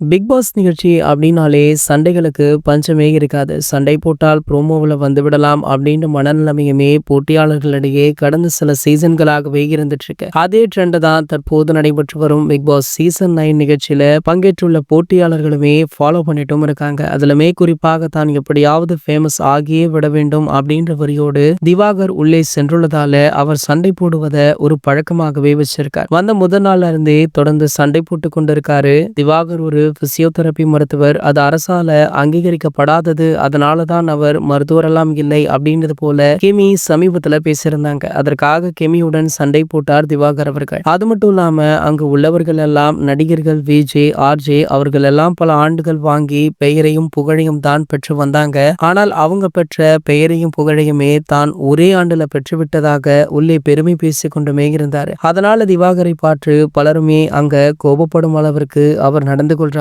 Big pass நிகழ்ச்சி அப்படின்னாலே சண்டைகளுக்கு பஞ்சமே இருக்காது. சண்டை போட்டால் ப்ரோமோவில் வந்துவிடலாம் அப்படின்ற மனநிலைமையுமே போட்டியாளர்களிடையே கடந்த சில சீசன்களாகவே இருந்துட்டு இருக்கு. அதே ட்ரெண்ட் தான் தற்போது நடைபெற்று வரும் பிக் பாஸ் சீசன் 9 நிகழ்ச்சியில பங்கேற்றுள்ள போட்டியாளர்களுமே ஃபாலோ பண்ணிட்டும் இருக்காங்க. அதுலமே குறிப்பாக தான் எப்படியாவது ஃபேமஸ் ஆகியே விட வேண்டும் அப்படின்ற வரியோடு திவாகர் உள்ளே சென்றுள்ளதால அவர் சண்டை போடுவதை ஒரு பழக்கமாகவே வச்சிருக்கார். வந்த முதல் நாள்ல இருந்தே தொடர்ந்து சண்டை போட்டு கொண்டிருக்காரு. திவாகர் ஒரு பிசியோதெரபி மருத்துவர், அது அரசால அங்கீகரிக்கப்படாதது, அதனாலதான் அவர் மருத்துவரெல்லாம் இல்லை அப்படின்றது போல கெமி சமீபத்துல பேசியிருந்தாங்க. அதற்காக கெமியுடன் சண்டை போட்டார் திவாகர் அவர்கள். அது மட்டும் இல்லாம அங்கு உள்ளவர்கள் எல்லாம் நடிகர்கள் விஜே ஆர்ஜே அவர்கள் எல்லாம் பல ஆண்டுகள் வாங்கி பெயரையும் புகழையும் தான் பெற்று வந்தாங்க. ஆனால் அவங்க பெற்ற பெயரையும் புகழையுமே தான் ஒரே ஆண்டுல பெற்றுவிட்டதாக உள்ளே பெருமை பேசிக் கொண்டுமே இருந்தாரு. அதனால திவாகரை பார்த்து பலருமே அங்க கோபப்படும் அளவிற்கு அவர் நடந்து கொள்றாரு.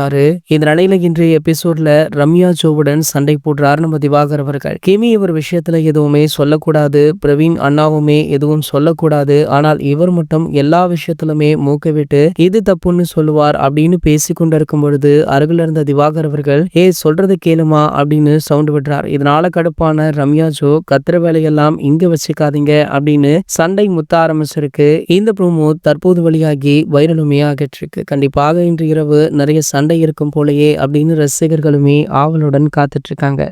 இந்த நிலையில இன்றைய எபிசோட்ல ரம்யா ஜோவுடன் சண்டை போடுறாரு நம்ம திவாகர் அவர்கள். கிமி இவர் விஷயத்துல எதுவுமே சொல்லக்கூடாது, பிரவீன் அண்ணாவுமே எதுவும் சொல்லக்கூடாது, ஆனால் இவர் மட்டும் எல்லா விஷயத்திலுமே மூக்க விட்டு இது தப்புன்னு சொல்லுவார் அப்படின்னு பேசி கொண்டிருக்கும் பொழுது அருகில் இருந்த திவாகர் அவர்கள் சொல்றதை கேளுமா அப்படின்னு சவுண்ட் விடுறார். இதனால கடுப்பான ரம்யா ஜோ கத்திர வேலையெல்லாம் இங்க வச்சுக்காதீங்க அப்படின்னு சண்டை முத்த ஆரம்பிச்சிருக்கு. இந்த ப்ரோமோ தற்போது வெளியாகி வைரலுமே ஆகிட்டு இருக்கு. கண்டிப்பாக இன்று இரவு நிறைய சண்டை இருக்கும் போலயே அப்படின்னு ரசிகர்களுமே ஆவலுடன் காத்துட்டு இருக்காங்க.